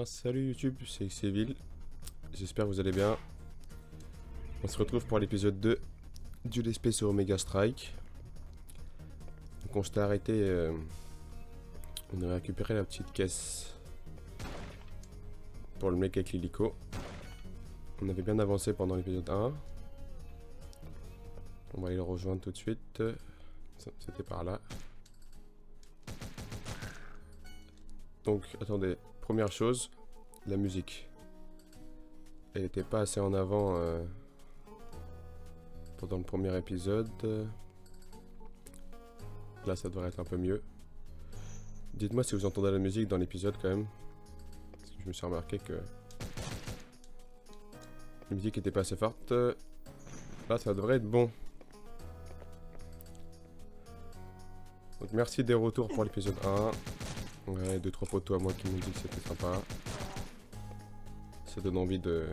bien, salut YouTube, c'est Xéville. J'espère que vous allez bien. On se retrouve pour l'épisode 2 du Let's Play sur Omega Strike. Donc on s'était arrêté, on a récupéré la petite caisse pour le mec avec l'hélico. On avait bien avancé pendant l'épisode 1. On va aller le rejoindre tout de suite. C'était par là. Donc attendez, première chose, la musique. Elle n'était pas assez en avant pendant le premier épisode. Là ça devrait être un peu mieux. Dites-moi si vous entendez la musique dans l'épisode quand même. Parce que je me suis remarqué que la musique était pas assez forte. Là ça devrait être bon. Donc merci des retours pour l'épisode 1. Ouais, 2-3 potos à moi qui m'ont dit que c'était sympa. Ça donne envie de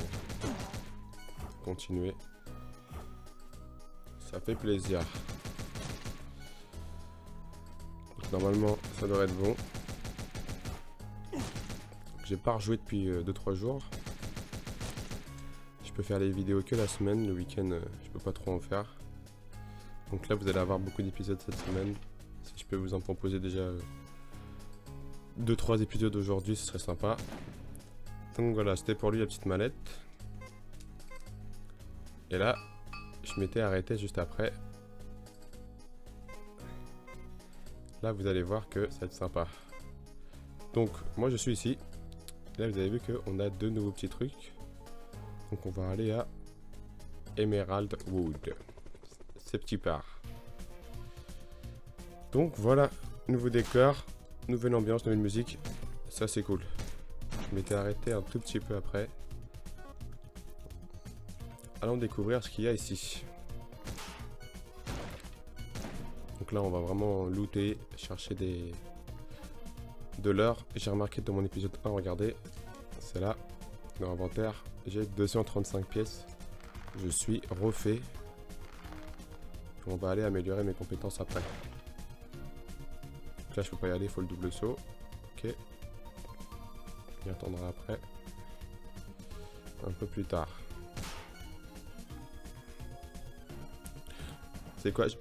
continuer. Ça fait plaisir. Donc, normalement, ça devrait être bon. J'ai pas rejoué depuis 2-3 jours. Je peux faire les vidéos que la semaine. Le week-end, je peux pas trop en faire. Donc là, vous allez avoir beaucoup d'épisodes cette semaine. Si je peux vous en proposer déjà 2-3 épisodes aujourd'hui, ce serait sympa. Donc voilà, c'était pour lui la petite mallette. Et là, je m'étais arrêté juste après. Là, vous allez voir que ça va être sympa. Donc, moi je suis ici. Là, vous avez vu qu'on a deux nouveaux petits trucs. Donc, on va aller à Emerald Wood. C'est petit part. Donc, voilà, nouveau décor, nouvelle ambiance, nouvelle musique. Ça, c'est cool. Je m'étais arrêté un tout petit peu après. Allons découvrir ce qu'il y a ici. Donc là on va vraiment looter, chercher de l'or. J'ai remarqué dans mon épisode 1, regardez, c'est là, dans l'inventaire, j'ai 235 pièces. Je suis refait. On va aller améliorer mes compétences après. Donc là je peux pas y aller, il faut le double saut. Ok. On y attendra après. Un peu plus tard. C'est quoi? Je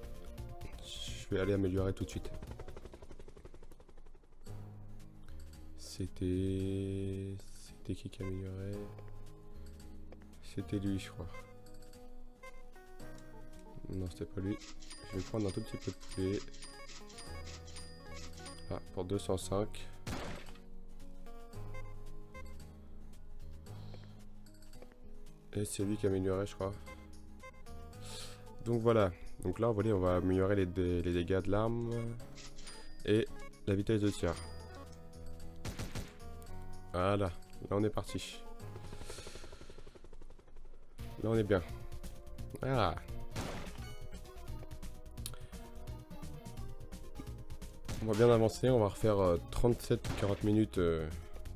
vais aller améliorer tout de suite. C'était qui améliorait? C'était lui, je crois. Non, c'était pas lui. Je vais prendre un tout petit peu de poulet. Ah, pour 205. Et c'est lui qui améliorait, je crois. Donc voilà. Donc là, on va améliorer les dégâts de l'arme et la vitesse de tir. Voilà. Là, on est parti. Là, on est bien. Ah. On va bien avancer. On va refaire 37 ou 40 minutes.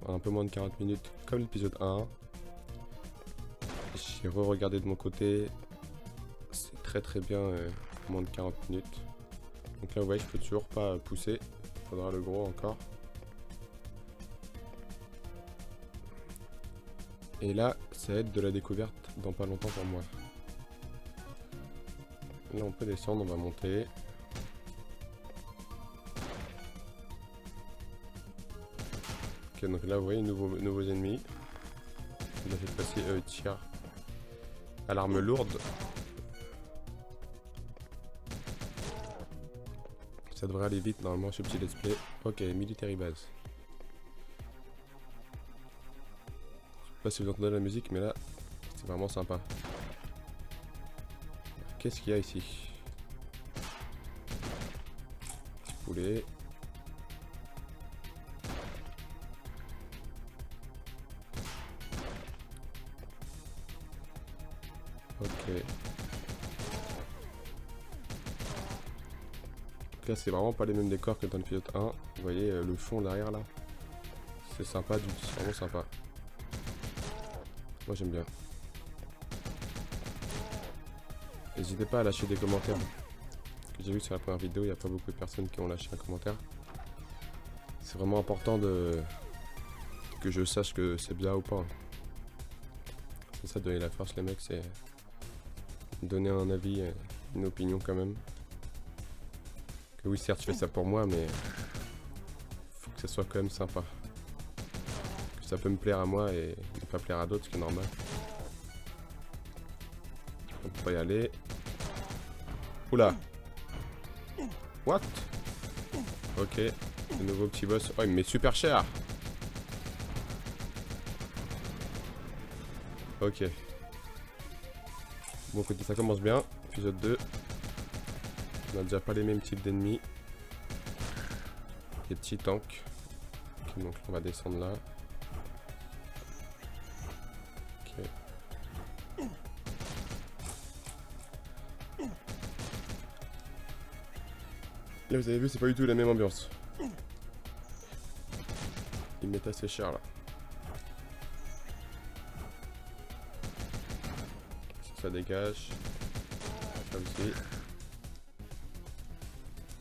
Un peu moins de 40 minutes, comme l'épisode 1. J'ai re-regardé de mon côté. C'est très bien. Moins de 40 minutes. Donc là, vous voyez, je peux toujours pas pousser. Il faudra le gros encore. Et là, ça va être de la découverte dans pas longtemps pour moi. Là, on peut descendre, on va monter. Ok, donc là, vous voyez, nouveaux ennemis. Là, cette fois-ci, ils tirent à l'arme lourde. Ça devrait aller vite normalement ce petit let's play. Ok, military base. Je sais pas si vous entendez la musique, mais là, c'est vraiment sympa. Qu'est-ce qu'il y a ici? Petit poulet. Ok. Là, c'est vraiment pas les mêmes décors que dans l'épisode 1. Vous voyez le fond derrière là. C'est sympa, c'est vraiment sympa. Moi j'aime bien. N'hésitez pas à lâcher des commentaires. Parce que j'ai vu que sur la première vidéo, il n'y a pas beaucoup de personnes qui ont lâché un commentaire. C'est vraiment important de que je sache que c'est bien ou pas. C'est ça, donner la force, les mecs, c'est donner un avis, une opinion quand même. Que oui, certes, je fais ça pour moi, mais faut que ça soit quand même sympa. Que ça peut me plaire à moi et ne pas plaire à d'autres, ce qui est normal. On peut pas y aller. Oula! What? Ok, le nouveau petit boss. Oh, il me met super cher! Ok. Bon, côté ça commence bien. Épisode 2. On a déjà pas les mêmes types d'ennemis. Des petits tanks. Ok, donc on va descendre là. Ok. Là, vous avez vu, c'est pas du tout la même ambiance. Ils mettent assez cher là. Ça dégage. Ça aussi.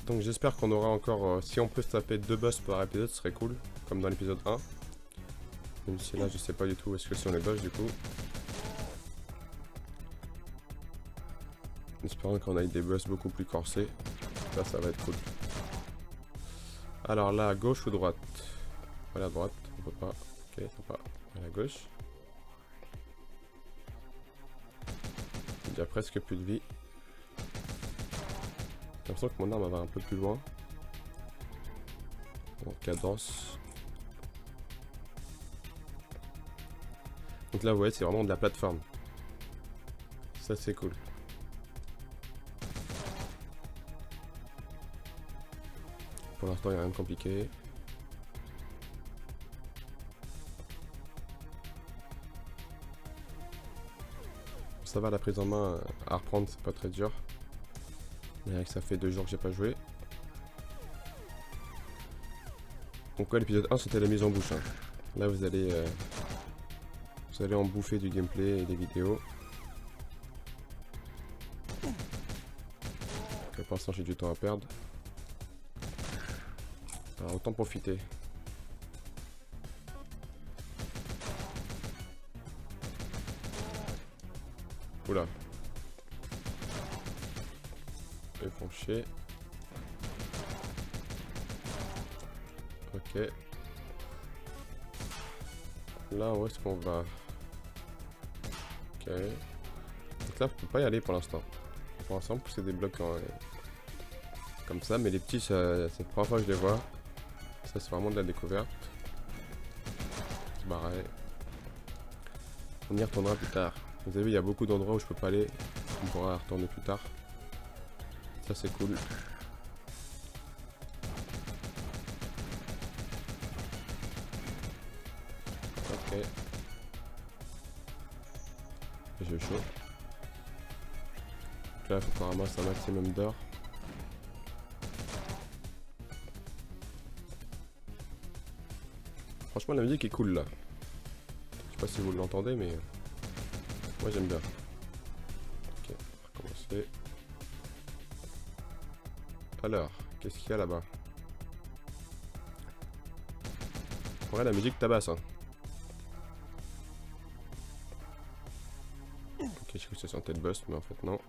Donc j'espère qu'on aura encore... si on peut se taper 2 boss par épisode, ce serait cool. Comme dans l'épisode 1. Même si là, je sais pas du tout où est-ce que sont les boss du coup. Espérons qu'on ait des boss beaucoup plus corsés. Là, ça va être cool. Alors là, à gauche ou droite? Voilà, à droite. On peut pas. Ok, ça pas. À la gauche. J'ai déjà presque plus de vie. J'ai l'impression que mon arme va un peu plus loin. En cadence. Donc là, vous voyez, c'est vraiment de la plateforme. Ça, c'est cool. Pour l'instant, il n'y a rien de compliqué. Ça va, la prise en main à reprendre, c'est pas très dur. Mais ça fait 2 jours que j'ai pas joué. Donc ouais, l'épisode 1 c'était la mise en bouche. Hein. Là vous allez en bouffer du gameplay et des vidéos. Donc, pour l'instant j'ai du temps à perdre. Alors autant profiter. Oula. Ils font chier. Ok. Là, où est-ce qu'on va? Ok. Donc là, on peut pas y aller pour l'instant. Pour l'instant, pousser des blocs comme ça. Mais les petits, c'est la première fois que je les vois. Ça, c'est vraiment de la découverte. C'est barré. On y retournera plus tard. Vous avez vu, il y a beaucoup d'endroits où je peux pas aller. On pourra retourner plus tard. Ça, c'est cool. Ok. J'ai chaud. Donc là, il faut qu'on ramasse un maximum d'or. Franchement, la musique est cool là. Je sais pas si vous l'entendez, mais moi j'aime bien. Ok, on va recommencer. Alors, qu'est-ce qu'il y a là-bas? Ouais, la musique tabasse. Hein. Ok, je crois que ça sentait le boss, mais en fait non.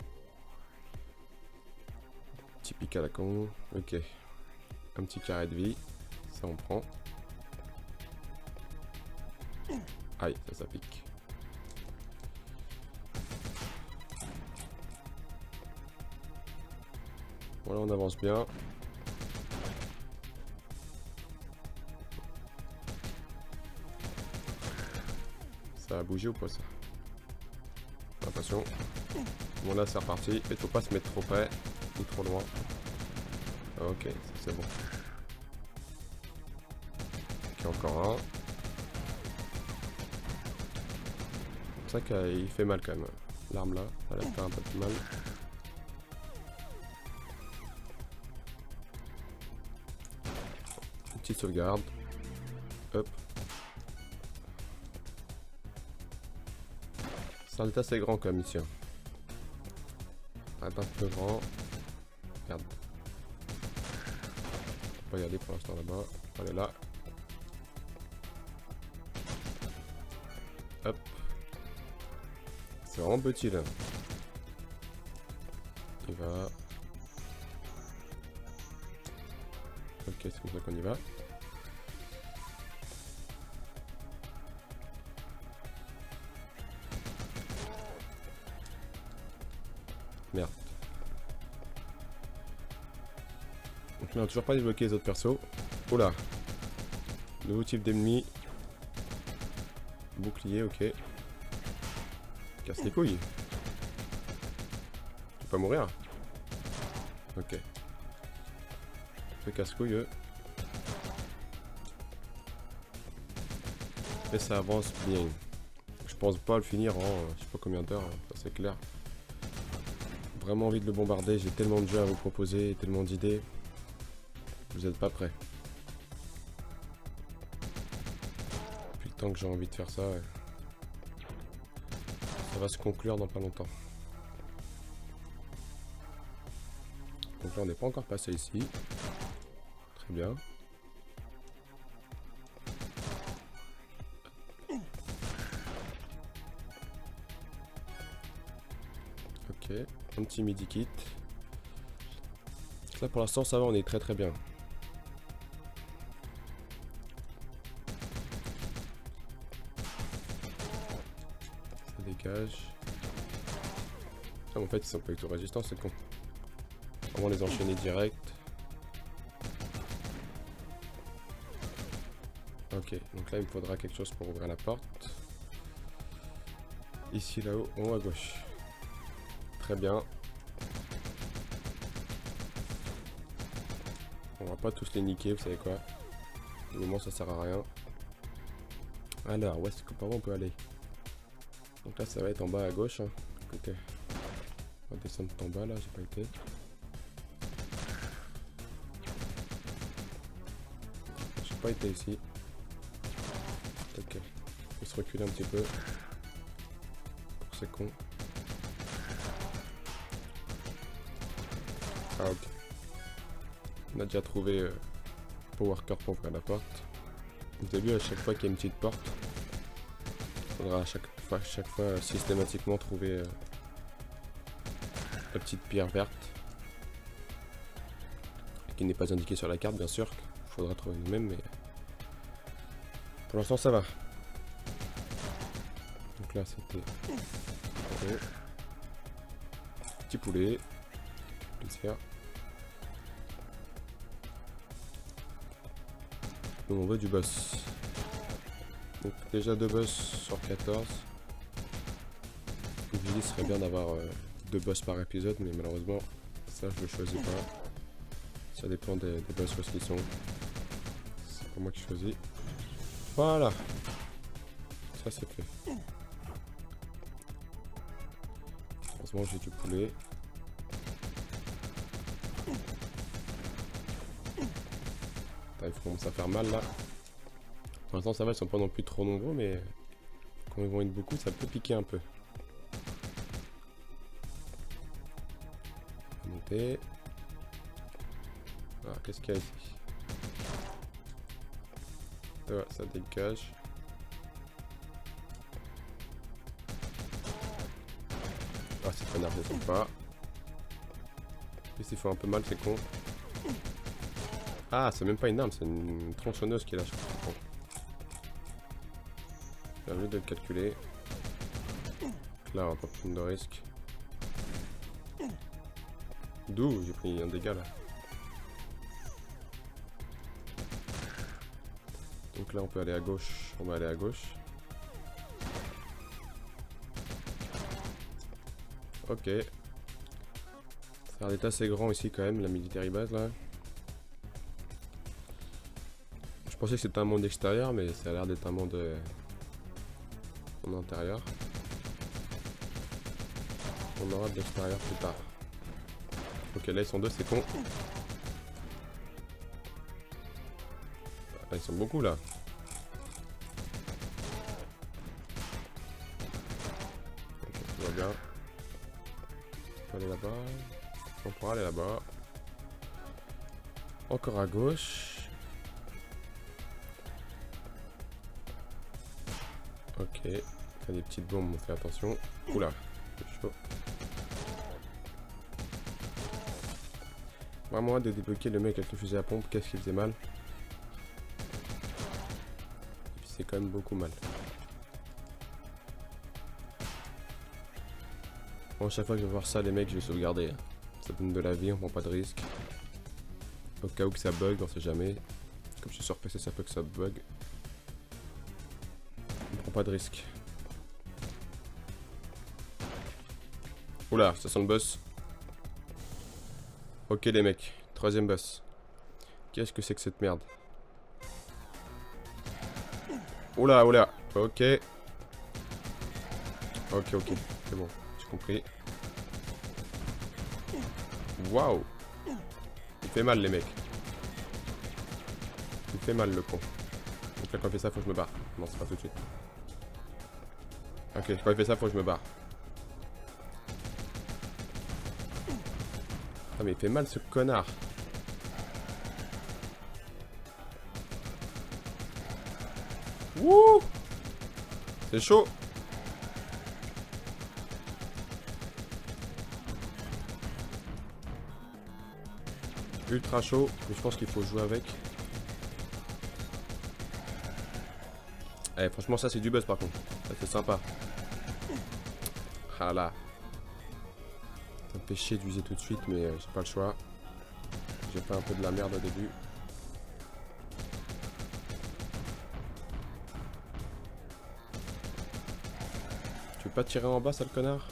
Petit pic à la con. Ok. Un petit carré de vie. Ça on prend. Aïe, ça pique. Voilà, on avance bien. Ça a bougé ou pas ça? J'ai l'impression. Bon là c'est reparti. Il faut pas se mettre trop près ou trop loin. Ok, c'est bon. Ok, encore un. C'est vrai qu'il fait mal quand même. L'arme là, elle a fait un peu de mal. Une petite sauvegarde. Hop. Ça est assez grand comme ici. Un peu grand. Merde. On peut pas y aller pour l'instant là-bas. On va aller là. Hop. C'est vraiment petit là. Il va. Ok, c'est comme ça qu'on y va. Merde. Donc là on n'a toujours pas débloqué les autres persos. Oula. Nouveau type d'ennemi. Bouclier, ok. Casse les couilles. Tu peux pas mourir. Ok. Fais casse-couille eux. Et ça avance bien. Je pense pas le finir en je sais pas combien d'heures, ça c'est clair. Vraiment envie de le bombarder, j'ai tellement de jeux à vous proposer, tellement d'idées. Vous êtes pas prêts. Depuis le temps que j'ai envie de faire ça, ça va se conclure dans pas longtemps. Donc là on n'est pas encore passé ici. Très bien. Ok, un petit midi kit. Là pour l'instant ça va, on est très très bien. Ça dégage. Ah, en fait ils sont pas du tout résistants, c'est con. On va les enchaîner direct. Ok, donc là il me faudra quelque chose pour ouvrir la porte. Ici, là-haut, en haut à gauche. Très bien. On va pas tous les niquer, vous savez quoi. Du moment ça sert à rien. Alors, où est-ce que par où on peut aller? Donc là ça va être en bas à gauche. Hein. Écoutez. On va descendre en bas là, j'ai pas été. J'ai pas été ici. Ok. On va se reculer un petit peu. C'est con. Ah ok. On a déjà trouvé Power Core pour ouvrir la porte. Vous avez vu à chaque fois qu'il y a une petite porte, il faudra à chaque fois systématiquement trouver la petite pierre verte. Qui n'est pas indiquée sur la carte bien sûr. Il faudra trouver nous-mêmes mais pour l'instant ça va. Donc là c'était petit poulet. Plaisir. Donc on veut du boss. Donc déjà 2 boss sur 14. L'idée serait bien d'avoir 2 boss par épisode, mais malheureusement ça je le choisis pas. Ça dépend des boss où ils sont. C'est pas moi qui choisis. Voilà. Ça c'est fait. Heureusement j'ai du poulet. Il commence à faire mal là. Pour l'instant ça va, ils sont pas non plus trop nombreux, mais quand ils vont être beaucoup, ça peut piquer un peu. On va monter. Ah, qu'est-ce qu'il y a ici? Ouais, ça dégage. Ah, ces connards ne sont pas. Ils font un peu mal, c'est con. Ah, c'est même pas une arme, c'est une tronçonneuse qui est là. Bon. Bien vu de le calculer. Là, on va pas prendre de risque. D'où j'ai pris un dégât là. Donc là, on peut aller à gauche. On va aller à gauche. Ok. Ça a l'air d'être assez grand ici quand même, la military base là. Je pensais que c'était un monde extérieur, mais ça a l'air d'être un monde en intérieur. On aura de l'extérieur plus tard. Ok, là ils sont deux, c'est con. Ah, ils sont beaucoup là. Ok, tout va bien. On peut aller là-bas. On pourra aller là-bas. Encore à gauche. Ok. T'as des petites bombes, on fait attention. Oula, c'est chaud. Vraiment hâte de débloquer le mec avec le fusil à pompe. Qu'est-ce qui faisait mal? Et puis c'est quand même beaucoup mal. Bon, chaque fois que je vais voir ça, les mecs, je vais sauvegarder. Ça donne de la vie, on prend pas de risque. Au cas où que ça bug, on sait jamais. Comme je suis sur PC, ça peut que ça bug. On prend pas de risque. Oula, ça sent le boss. Ok les mecs, troisième boss. Qu'est-ce que c'est que cette merde? Oula, oula. Ok. Ok, ok. C'est bon, j'ai compris. Waouh. Il fait mal les mecs. Il fait mal le con. Donc là quand il fait ça, faut que je me barre. Non, c'est pas tout de suite. Ok, quand il fait ça, faut que je me barre. Ah mais il fait mal ce connard. Wouh. C'est chaud. Ultra chaud, mais je pense qu'il faut jouer avec. Eh, franchement ça c'est du buzz par contre. Ça c'est sympa. Ah là. Ça me fait chier d'user tout de suite mais j'ai pas le choix. J'ai fait un peu de la merde au début. Tu veux pas tirer en bas sale connard?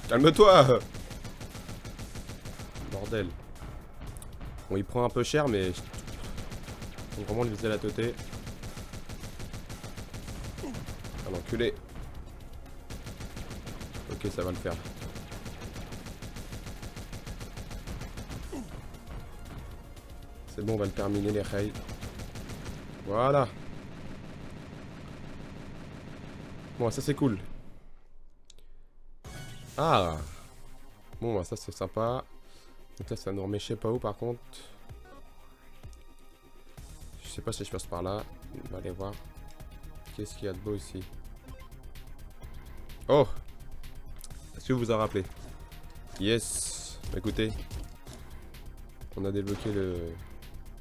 Calme-toi! Bordel. Bon, il prend un peu cher, mais... Faut vraiment le viser à la teuté. Ah, l'enculé. Ok, ça va le faire. C'est bon, on va le terminer, les rails. Voilà. Bon, ça c'est cool. Ah. Bon, bah, ça c'est sympa. Donc là, ça nous remet je sais pas où par contre. Je sais pas si je passe par là. On va aller voir. Qu'est-ce qu'il y a de beau ici? Oh! Est-ce que vous vous en rappelez? Yes! Écoutez. On a débloqué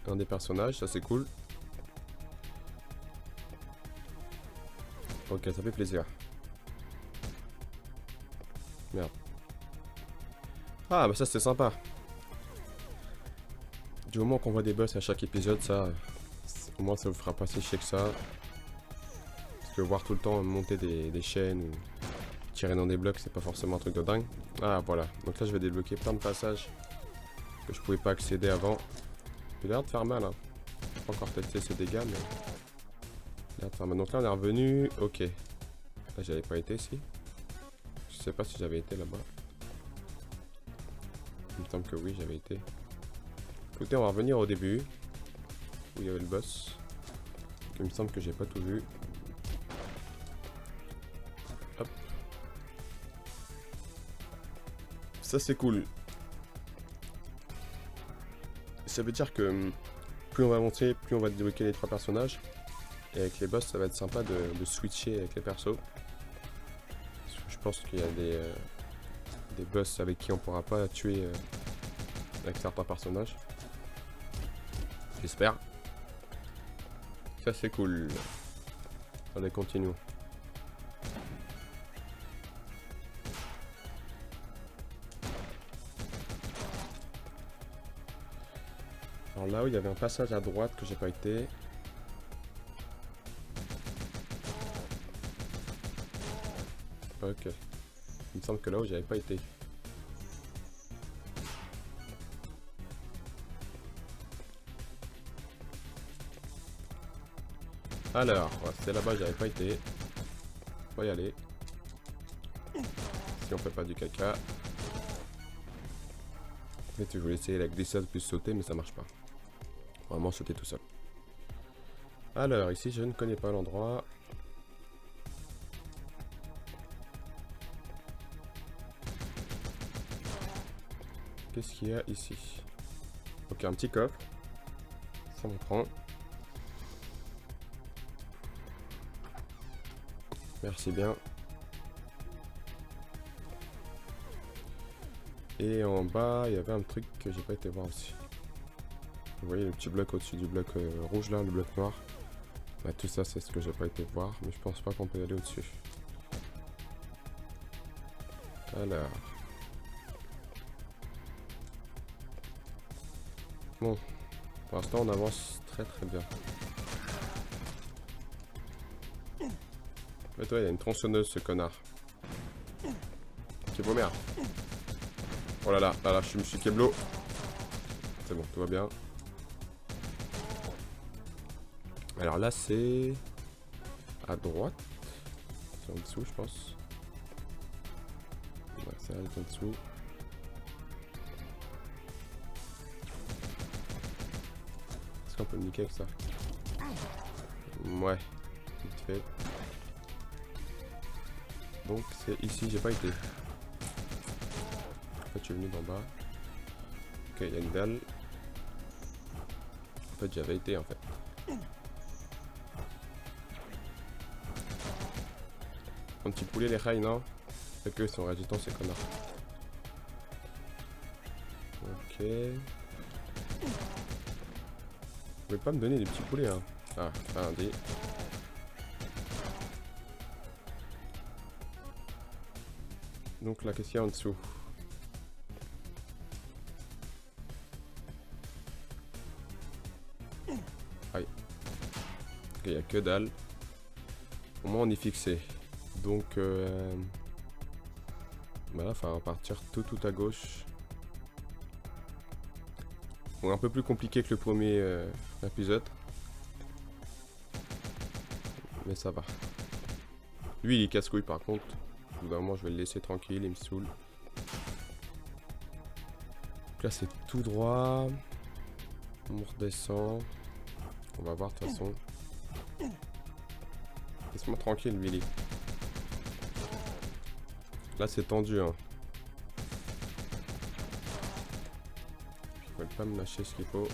un des personnages, ça c'est cool. Ok, ça fait plaisir. Merde. Ah, bah ça c'est sympa. Du moment qu'on voit des boss à chaque épisode, ça... Au moins ça vous fera pas si chier que ça. Parce que voir tout le temps monter des chaînes ou tirer dans des blocs, c'est pas forcément un truc de dingue. Ah voilà, donc là je vais débloquer plein de passages que je pouvais pas accéder avant. Il a l'air de faire mal, hein. Pas encore testé ses dégâts, mais... Il a l'air de faire mal. Donc là on est revenu... Ok. Là j'avais pas été ici. Je sais pas si j'avais été là-bas. Il me semble que oui, j'avais été. Écoutez, on va revenir au début. Où il y avait le boss. Il me semble que j'ai pas tout vu. Hop. Ça c'est cool. Ça veut dire que plus on va monter, plus on va débloquer les trois personnages. Et avec les boss, ça va être sympa de switcher avec les persos. Je pense qu'il y a des boss avec qui on pourra pas tuer avec certains personnages. J'espère. Ça c'est cool. Allez, continuons. Alors là où il y avait un passage à droite que j'ai pas été. Ok. Il me semble que là où j'avais pas été. Alors, ouais, c'est là-bas, j'avais pas été. On va y aller. Si on fait pas du caca. En fait, je voulais essayer la glissade plus sauter, mais ça marche pas. Vraiment sauter tout seul. Alors, ici, je ne connais pas l'endroit. Qu'est-ce qu'il y a ici? Ok, un petit coffre. Ça m'en prend. Merci bien. Et en bas, il y avait un truc que j'ai pas été voir aussi. Vous voyez le petit bloc au-dessus du bloc rouge là, le bloc noir. Bah, tout ça, c'est ce que j'ai pas été voir, mais je pense pas qu'on peut y aller au-dessus. Alors. Bon. Pour l'instant, on avance très très bien. Mais toi, il y a une tronçonneuse, ce connard. Qui vaut merde. Oh là là, je me suis keblo. C'est bon, tout va bien. Alors là, c'est à droite. C'est en dessous, je pense. Ouais, ça va être en dessous. Est-ce qu'on peut le niquer avec ça? Ouais, vite fait. Donc c'est ici, j'ai pas été. En fait, je suis venu d'en bas. Ok, il y a une dalle. En fait, j'avais été en fait. Un petit poulet, les rails, non? C'est que ils sont résistants, ces connards. Ok. Vous pouvez pas me donner des petits poulets, hein? Ah, pas un dé. Donc là, qu'est-ce qu'il y a en dessous? Aïe. Ok, il n'y a que dalle. Au moins, on est fixé. Donc, bah là, il va partir tout à gauche. Bon, un peu plus compliqué que le premier épisode. Mais ça va. Lui, il est casse-couille par contre. Au bout d'un moment, je vais le laisser tranquille, il me saoule. Donc là, c'est tout droit. On redescend. On va voir de toute façon. Laisse-moi tranquille, Billy. Là, c'est tendu, hein. Je vais pas me lâcher ce qu'il faut.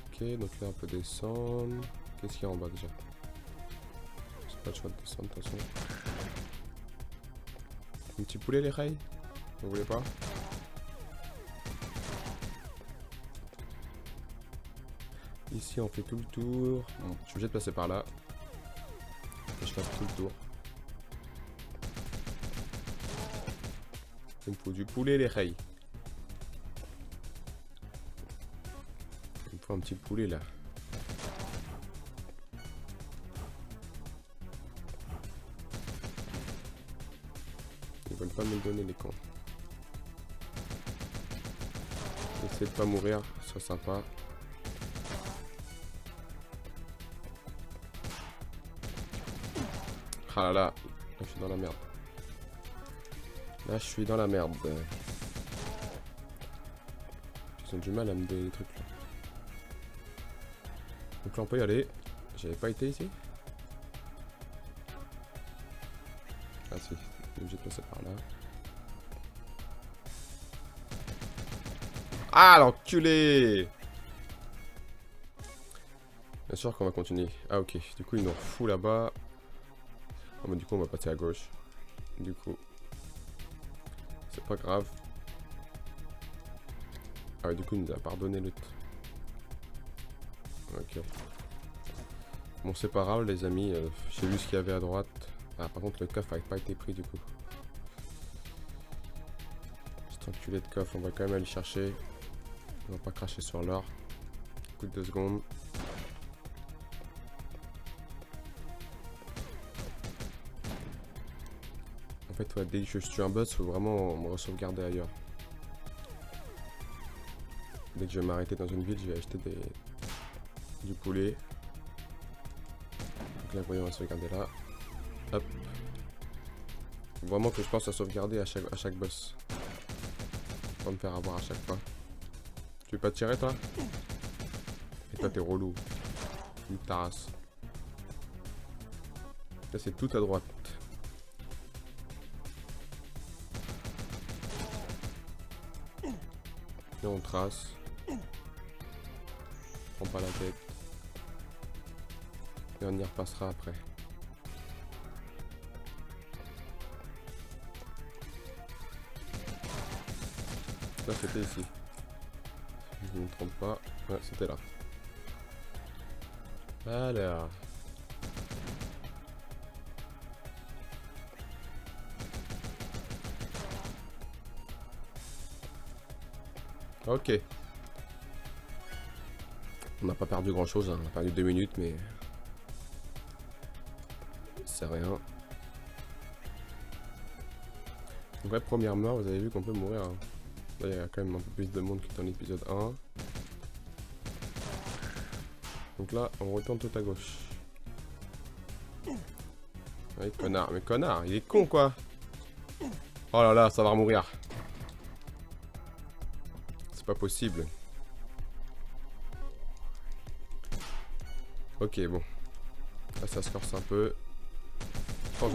Ok, donc là, on peut descendre. Qu'est-ce qu'il y a en bas déjà? C'est pas le choix de descendre de toute façon. Un petit poulet, les rails? Vous voulez pas? Ici, on fait tout le tour. Bon, je suis obligé de passer par là. Et je fasse tout le tour. Il me faut du poulet, les rails. Il me faut un petit poulet là. Ils veulent pas me le donner, les cons. Essayez de pas mourir, soit sympa. Ah là là, je suis dans la merde. Là, je suis dans la merde. Ils ont du mal à me donner des trucs là. Donc là, on peut y aller. J'avais pas été ici. Ah si, j'ai passé par là. Ah l'enculé! Bien sûr qu'on va continuer. Ah ok, du coup il nous refout là-bas. Ah mais du coup on va passer à gauche. Du coup. C'est pas grave. Ah ouais, du coup il nous a pardonné l'autre. Ok. Bon c'est pas grave les amis, j'ai vu ce qu'il y avait à droite. Ah par contre le coffre n'avait pas été pris du coup. Cet enculé de coffre, on va quand même aller chercher. On va pas cracher sur l'or. Écoute 2 secondes. En fait ouais, dès que je tue un boss, faut vraiment me sauvegarder ailleurs. Dès que je vais m'arrêter dans une ville, je vais acheter du poulet. Donc là, voyons, on va sauvegarder là. Hop. Faut vraiment que je pense à sauvegarder à chaque boss. Pas me faire avoir à chaque fois. Tu veux pas tirer, toi? Et toi, t'es relou. Une tasse. Là, c'est tout à droite. Là, on trace. prends pas la tête. Et on y repassera après. Là c'était ici. Si je ne me trompe pas. Ouais, c'était là. Alors. Ok. On n'a pas perdu grand chose, hein. On a perdu 2 minutes, mais c'est rien. Donc ouais, première mort, vous avez vu qu'on peut mourir. Hein. Là, il y a quand même un peu plus de monde que dans l'épisode 1. Donc là, on retourne tout à gauche. Ouais, connard, mais connard, il est con quoi. Oh là là, ça va mourir. C'est pas possible. Ok, bon. Là, ça se corse un peu. Pourtant,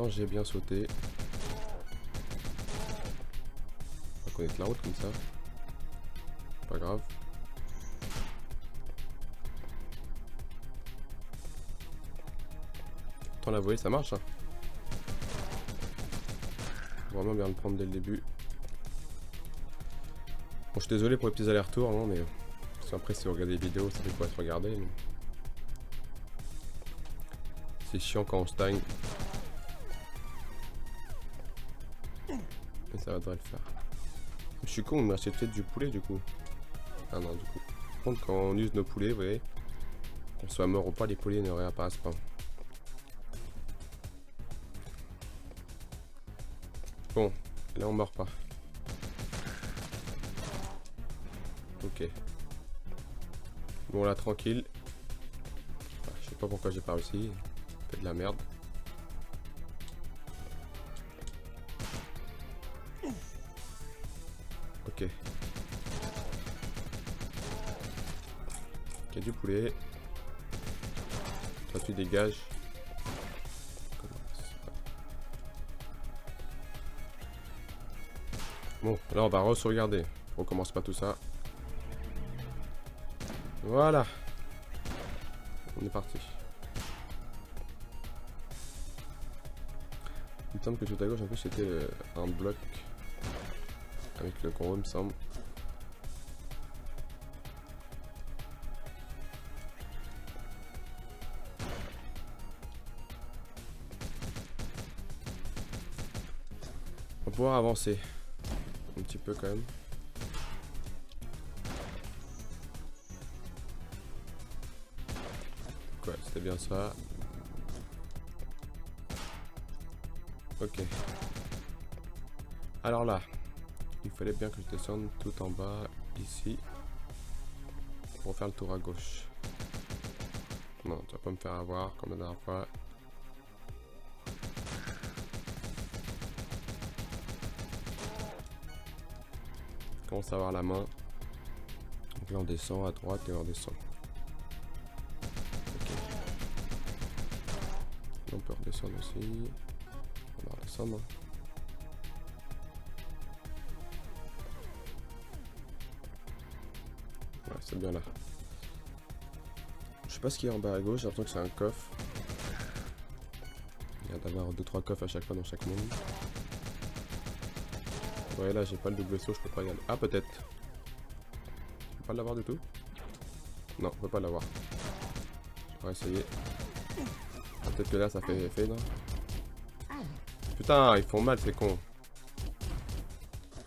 j'ai bien sauté. On va connaître la route comme ça. Pas grave. Autant l'avouer, ça marche. Hein. Vraiment bien le prendre dès le début. Bon, je suis désolé pour les petits allers-retours, non, mais parce qu'après, si vous regardez les vidéos, ça fait quoi se regarder. Mais... c'est chiant quand on stagne. Et ça devrait le faire. Je suis con, il me restait peut-être du poulet du coup. Ah non, du coup. Par contre, quand on use nos poulets, vous voyez, qu'on soit mort ou pas, les poulets ne réapparaissent pas. Bon, là on meurt pas. Ok. Bon là tranquille. Je sais pas pourquoi j'ai pas réussi. C'est de la merde. Ok. Ok, du poulet. Toi tu dégages. Bon, là on va re-sauvegarder. On recommence pas tout ça. Voilà. On est parti. Il me semble que tout à gauche en plus c'était un bloc avec le gros, il me semble. On va pouvoir avancer un petit peu quand même. Ouais, c'était bien ça. Ok. Alors là, il fallait bien que je descende tout en bas, ici, pour faire le tour à gauche. Non, tu vas pas me faire avoir comme la dernière fois. Je commence à avoir la main. Donc là on descend à droite et on redescend. Ok. On peut redescendre aussi. On va redescendre. Ouais, c'est bien là. Je sais pas ce qu'il y a en bas à gauche, j'ai l'impression que c'est un coffre. Il y a d'avoir 2-3 coffres à chaque fois dans chaque monde. Ouais, là j'ai pas le double saut, je peux pas y aller. Ah, peut-être. Je peux pas l'avoir du tout? Non, je peux pas l'avoir. On va essayer. Ah, peut-être que là ça fait effet, non? Putain, ils font mal ces cons.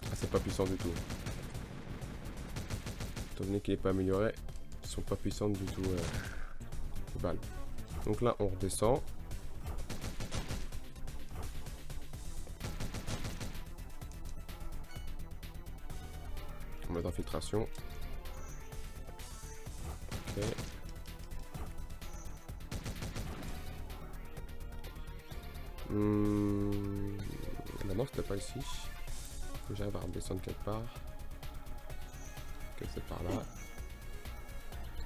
Ah, c'est pas puissant du tout. Étant donné qu'il est pas amélioré, ils sont pas puissants du tout. Balles. Donc là on redescend. En mode infiltration. Ok. Bah non, c'était pas ici. Faut que j'arrive à redescendre quelque part. Ok, c'est par là.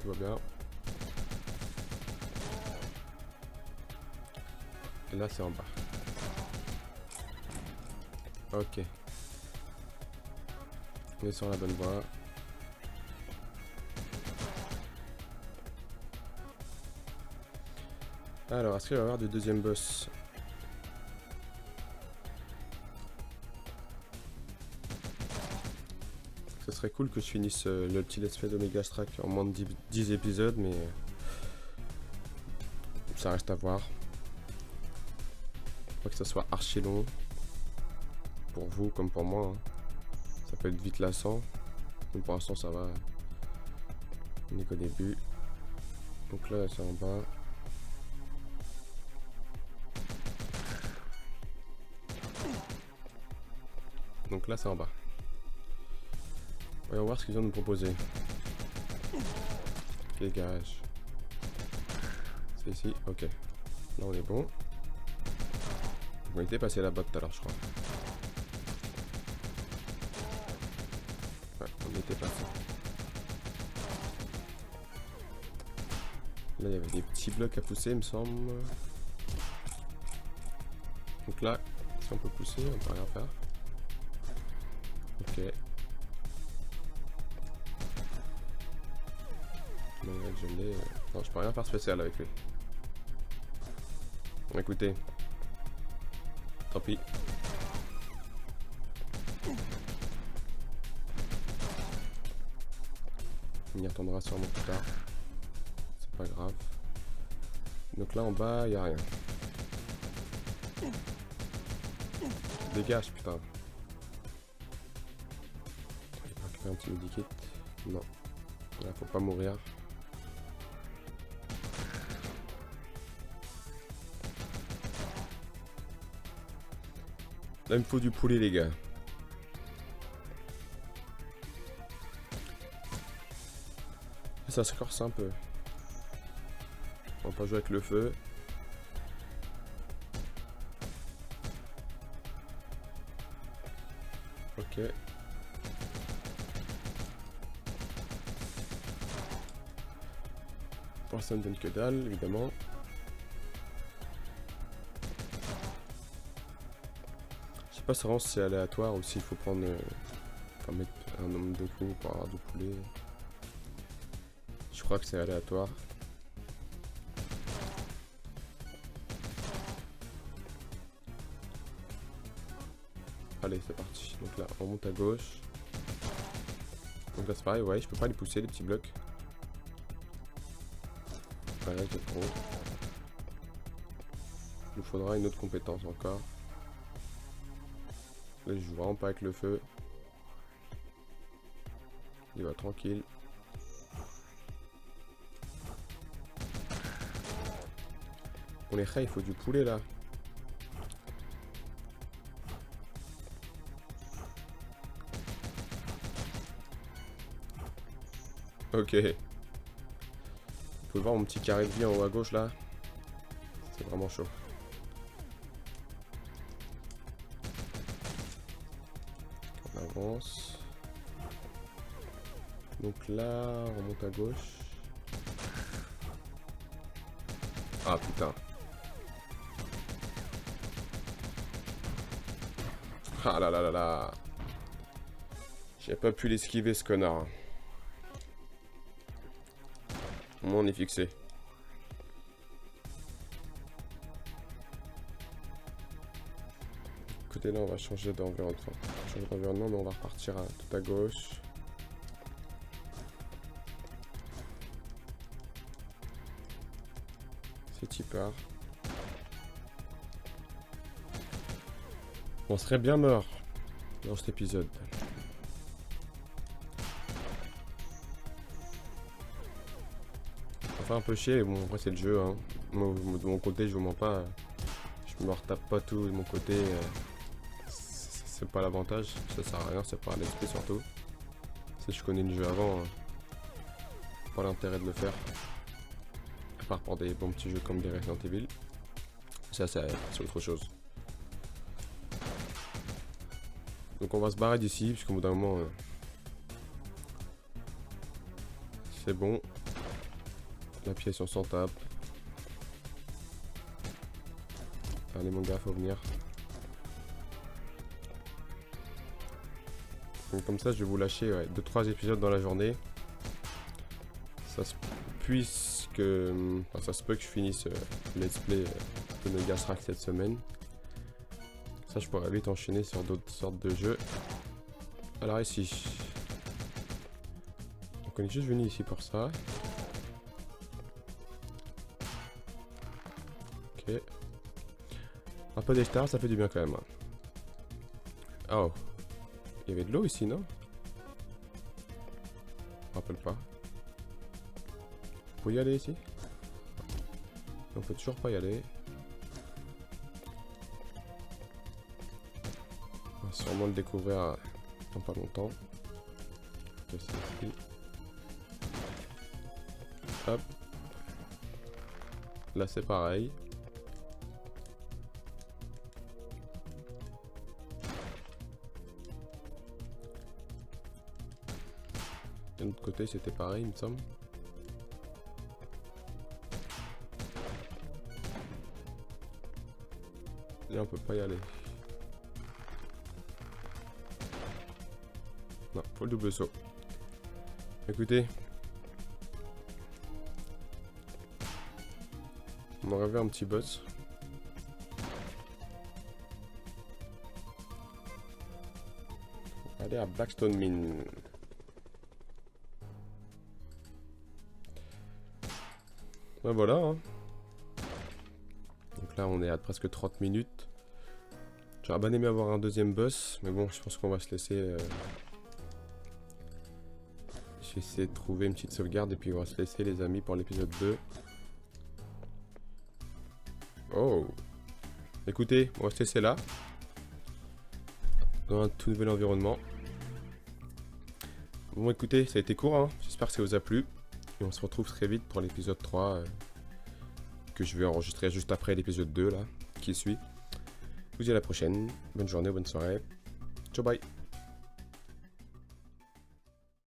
Tout va bien. Et là, c'est en bas. Ok. On est sur la bonne voie. Alors, est-ce qu'il va y avoir du deuxième boss? Ce serait cool que je finisse le petit let's play d'Omega Strike en moins de 10 épisodes, mais ça reste à voir. Pas que ça soit archi long. Pour vous comme pour moi. Hein. Ça peut être vite lassant. Mais pour l'instant ça va. On n'est qu'au début. Donc là c'est en bas. Donc là c'est en bas. Voyons voir ce qu'ils vont nous proposer. Dégage. C'est ici, ok. Là on est bon. On était passé là-bas tout à l'heure je crois. Ouais, on était passé. Là il y avait des petits blocs à pousser il me semble. Donc là, si on peut pousser, on peut rien faire. Ok. Je l'ai. Non, je peux rien faire spécial avec lui. Bon, écoutez. Tant pis. On y attendra sûrement plus tard. C'est pas grave. Donc là en bas, y a rien. Dégage, putain. Je vais récupérer un petit medikit. Non. Là, faut pas mourir. Là, il me faut du poulet, les gars. Et ça se corse un peu. On va pas jouer avec le feu. Ok. Pour ça ne donne que dalle, évidemment. Je sais pas vraiment si c'est aléatoire ou s'il faut prendre... enfin, mettre un nombre de coups pour avoir du poulet. Je crois que c'est aléatoire. Allez, c'est parti. Donc là, on monte à gauche. Donc là, c'est pareil, ouais, je peux pas les pousser, les petits blocs. Voilà, j'ai trop. Il nous faudra une autre compétence encore. Là, je joue vraiment pas avec le feu. Il va tranquille. Pour les raies, il faut du poulet là. Ok. Vous pouvez voir mon petit carré de vie en haut à gauche là. C'est vraiment chaud. On avance. Donc là, on monte à gauche. Ah putain. Ah là là là là. J'ai pas pu l'esquiver ce connard. Au moins on est fixé. Côté là on va changer d'environnement. Enfin, changer d'environnement mais on va repartir tout à gauche. C'est y part. On serait bien mort dans cet épisode. Ça fait un peu chier, bon après c'est le jeu hein. Moi, de mon côté je vous mens pas. Je me retape pas tout de mon côté. C'est pas l'avantage, ça sert à rien, c'est pas l'esprit surtout. Si je connais le jeu avant, pas l'intérêt de le faire. À part pour des bons petits jeux comme des Resident Evil. Ça c'est autre chose. Donc on va se barrer d'ici, puisqu'au bout d'un moment, c'est bon. La pièce on s'en tape. Allez mon gars, faut venir. Donc comme ça je vais vous lâcher 2-3 épisodes dans la journée. ça se ça se peut que je finisse le let's play de Megastrack cette semaine. Ça, je pourrais vite enchaîner sur d'autres sortes de jeux. Alors ici, donc on est juste venu ici pour ça. Ok. Un peu des stars, ça fait du bien quand même. Oh, il y avait de l'eau ici, non? Je me rappelle pas. On peut y aller ici? On peut toujours pas y aller. On va sûrement le découvrir dans pas longtemps. Ok, c'est ici. Hop. Là c'est pareil. De l'autre côté c'était pareil il me semble. Là on peut pas y aller. Non, faut le double saut. Écoutez. On aurait vu un petit boss. Aller à Blackstone Mine. Ben voilà. Hein. Donc là on est à presque 30 minutes. J'aurais bien aimé avoir un deuxième boss. Mais bon je pense qu'on va se laisser... Je vais essayer de trouver une petite sauvegarde et puis on va se laisser les amis pour l'épisode 2. Oh. Écoutez, on va se laisser là. Dans un tout nouvel environnement. Bon écoutez, ça a été court, hein. J'espère que ça vous a plu. Et on se retrouve très vite pour l'épisode 3. Que je vais enregistrer juste après l'épisode 2 là, qui suit. Je vous dis à la prochaine. Bonne journée, bonne soirée. Ciao bye.